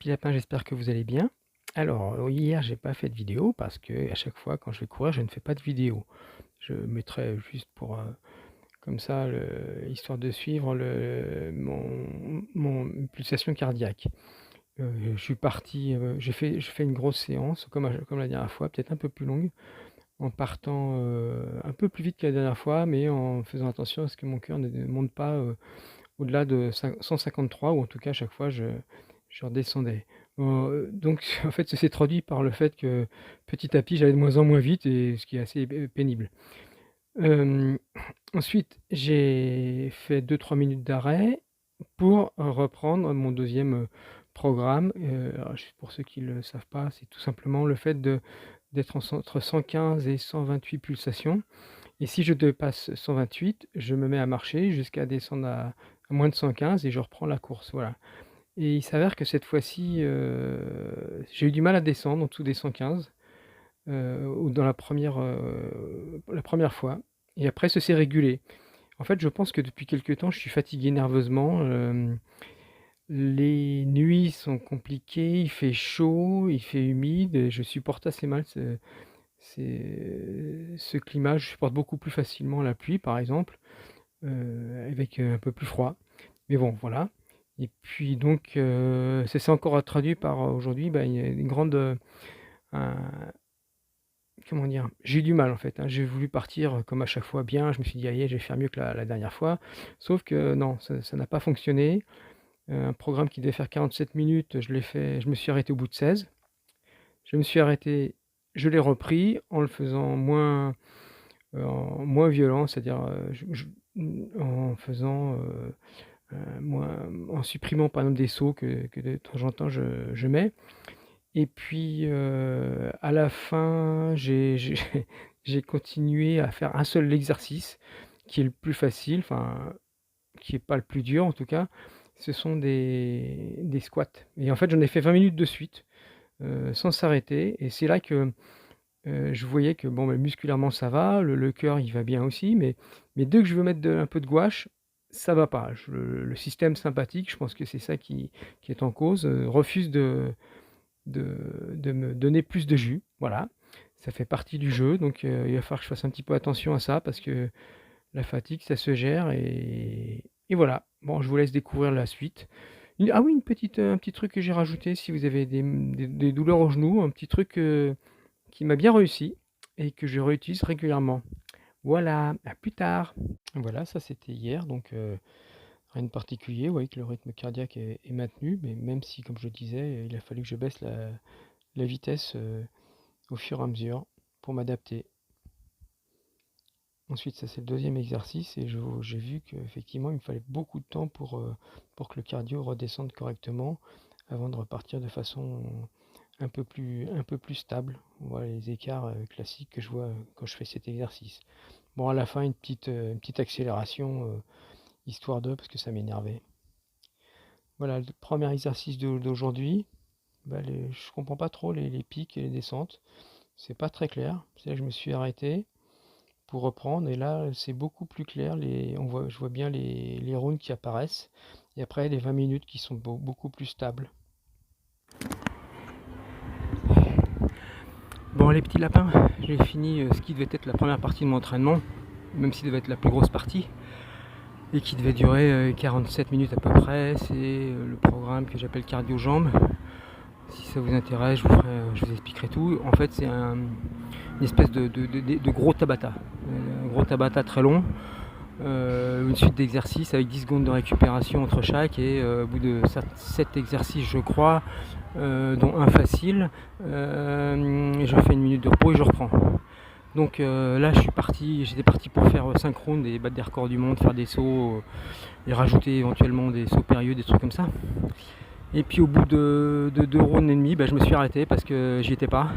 petits lapins, j'espère que vous allez bien. Alors, hier, j'ai pas fait de vidéo parce que à chaque fois, quand je vais courir, je ne fais pas de vidéo. Je mettrai juste pour, comme ça, histoire de suivre mon pulsation cardiaque. Je suis parti, je fais une grosse séance, comme la dernière fois, peut-être un peu plus longue, en partant un peu plus vite que la dernière fois, mais en faisant attention à ce que mon cœur ne monte pas au-delà de 153, ou en tout cas, à chaque fois, je redescendais. Donc en fait, ça s'est traduit par le fait que, petit à petit, j'allais de moins en moins vite et ce qui est assez pénible. Hem, Ensuite, j'ai fait 2-3 minutes d'arrêt pour reprendre mon deuxième programme. Alors juste pour ceux qui ne le savent pas, c'est tout simplement le fait d'être entre 115 et 128 pulsations, et si je dépasse 128, je me mets à marcher jusqu'à descendre à moins de 115 et je reprends la course, voilà. Et il s'avère que cette fois-ci, j'ai eu du mal à descendre en dessous des 115, ou dans la première fois, et après ça s'est régulé. En fait, je pense que depuis quelque temps, je suis fatigué nerveusement, les nuits sont compliquées, il fait chaud, il fait humide et je supporte assez mal ce climat. Je supporte beaucoup plus facilement la pluie, par exemple, avec un peu plus froid. Mais bon, voilà. Et puis donc, ça s'est encore traduit par aujourd'hui, il y a une grande, un comment dire? J'ai eu du mal en fait, hein. J'ai voulu partir, comme à chaque fois bien, je me suis dit: «Allez, je vais faire mieux que la dernière fois». Sauf que non, ça n'a pas fonctionné. Un programme qui devait faire 47 minutes, je me suis arrêté au bout de 16. Je me suis arrêté, je l'ai repris en le faisant moins violent, c'est-à-dire, en faisant, moins en supprimant par exemple des sauts que de temps en temps je mets. Et puis, à la fin, j'ai continué à faire un seul exercice qui est le plus facile, enfin, qui est pas le plus dur en tout cas, ce sont des squats, et en fait, j'en ai fait 20 minutes de suite, sans s'arrêter, et c'est là que, je voyais que bon, musculairement ça va, le cœur il va bien aussi, mais dès que je veux mettre un peu de gouache, ça va pas. Le système sympathique, je pense que c'est ça qui est en cause, refuse de me donner plus de jus, voilà. Ça fait partie du jeu, donc il va falloir que je fasse un petit peu attention à ça parce que la fatigue, ça se gère, et voilà. Bon, je vous laisse découvrir la suite. Ah oui, un petit truc que j'ai rajouté, si vous avez des douleurs au genou, un petit truc qui m'a bien réussi et que je réutilise régulièrement. Voilà, à plus tard. Voilà, ça c'était hier, donc rien de particulier. Vous voyez que le rythme cardiaque est maintenu, mais même si, comme je le disais, il a fallu que je baisse la vitesse au fur et à mesure pour m'adapter. Ensuite, ça c'est le deuxième exercice, et j'ai vu qu'effectivement il me fallait beaucoup de temps pour que le cardio redescende correctement avant de repartir de façon un peu plus stable. Voilà les écarts classiques que je vois quand je fais cet exercice. Bon, à la fin, une petite accélération, histoire de, parce que ça m'énervait. Voilà, le premier exercice d'aujourd'hui. Je comprends pas trop les pics et les descentes. C'est pas très clair. C'est là que je me suis arrêté pour reprendre, et là c'est beaucoup plus clair. Je vois bien les rounds qui apparaissent, et après les 20 minutes qui sont beaucoup plus stables. Bon, les petits lapins, j'ai fini ce qui devait être la première partie de mon entraînement, même si devait être la plus grosse partie, et qui devait durer 47 minutes à peu près. C'est le programme que j'appelle cardio jambes. Si ça vous intéresse, je vous expliquerai tout. En fait, c'est une espèce de gros tabata. Un gros tabata très long. Une suite d'exercices avec 10 secondes de récupération entre chaque, et au bout de 7 exercices, je crois, dont un facile, je fais une minute de repos et je reprends. Donc là j'étais parti pour faire 5 rounds et battre des records du monde, faire des sauts, et rajouter éventuellement des sauts périlleux, des trucs comme ça. Et puis au bout de 2 rounds et demi, je me suis arrêté parce que j'y étais pas.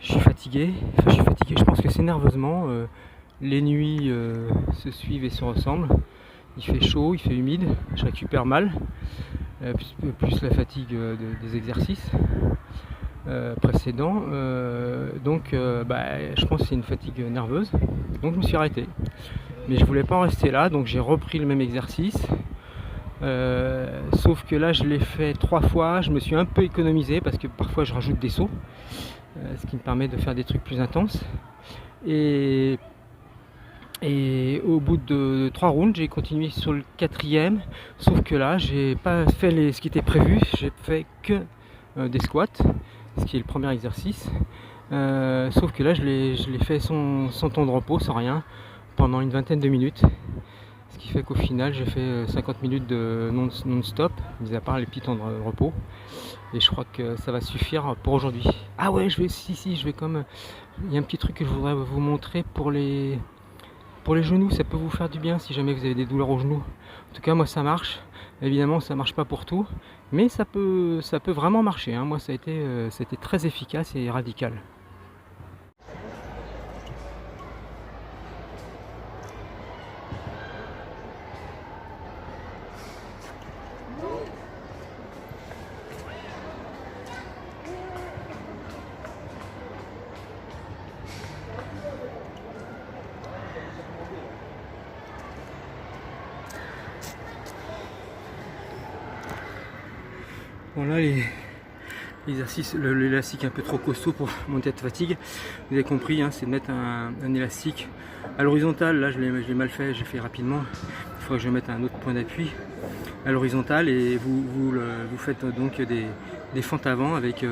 Je suis fatigué, je pense que c'est nerveusement. Les nuits se suivent et se ressemblent. Il fait chaud, il fait humide, je récupère mal, plus la fatigue des exercices précédents. Donc je pense que c'est une fatigue nerveuse. Donc je me suis arrêté. Mais je voulais pas en rester là, donc j'ai repris le même exercice. Sauf que là je l'ai fait 3 fois, je me suis un peu économisé parce que parfois je rajoute des sauts, ce qui me permet de faire des trucs plus intenses. Et, et au bout de 3 rounds, j'ai continué sur le 4e, sauf que là j'ai pas fait ce qui était prévu, j'ai fait que des squats, ce qui est le premier exercice. Sauf que là je l'ai fait sans temps de repos, sans rien, pendant une vingtaine de minutes. Ce qui fait qu'au final j'ai fait 50 minutes de non-stop, mis à part les petits temps de repos. Et je crois que ça va suffire pour aujourd'hui. Ah ouais, je vais comme... Il y a un petit truc que je voudrais vous montrer pour les genoux, ça peut vous faire du bien si jamais vous avez des douleurs aux genoux. En tout cas moi ça marche. Évidemment ça marche pas pour tout, mais ça peut vraiment marcher, hein. Moi ça a été très efficace et radical. Bon là l'exercice, l'élastique un peu trop costaud pour monter de fatigue, vous avez compris, hein, c'est de mettre un élastique à l'horizontale. Là je l'ai mal fait, j'ai fait rapidement, il faudrait que je mette un autre point d'appui à l'horizontale et vous faites donc des fentes avant avec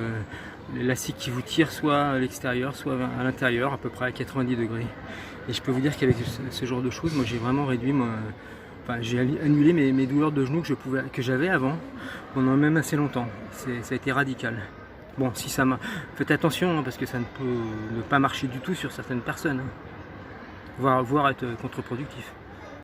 l'élastique qui vous tire soit à l'extérieur soit à l'intérieur, à peu près à 90 degrés. Et je peux vous dire qu'avec ce genre de choses, moi j'ai vraiment réduit j'ai annulé mes douleurs de genoux que j'avais avant pendant même assez longtemps. Ça a été radical. Bon, si ça m'a... Faites attention, hein, parce que ça ne peut ne pas marcher du tout sur certaines personnes, hein, voire être contre-productif.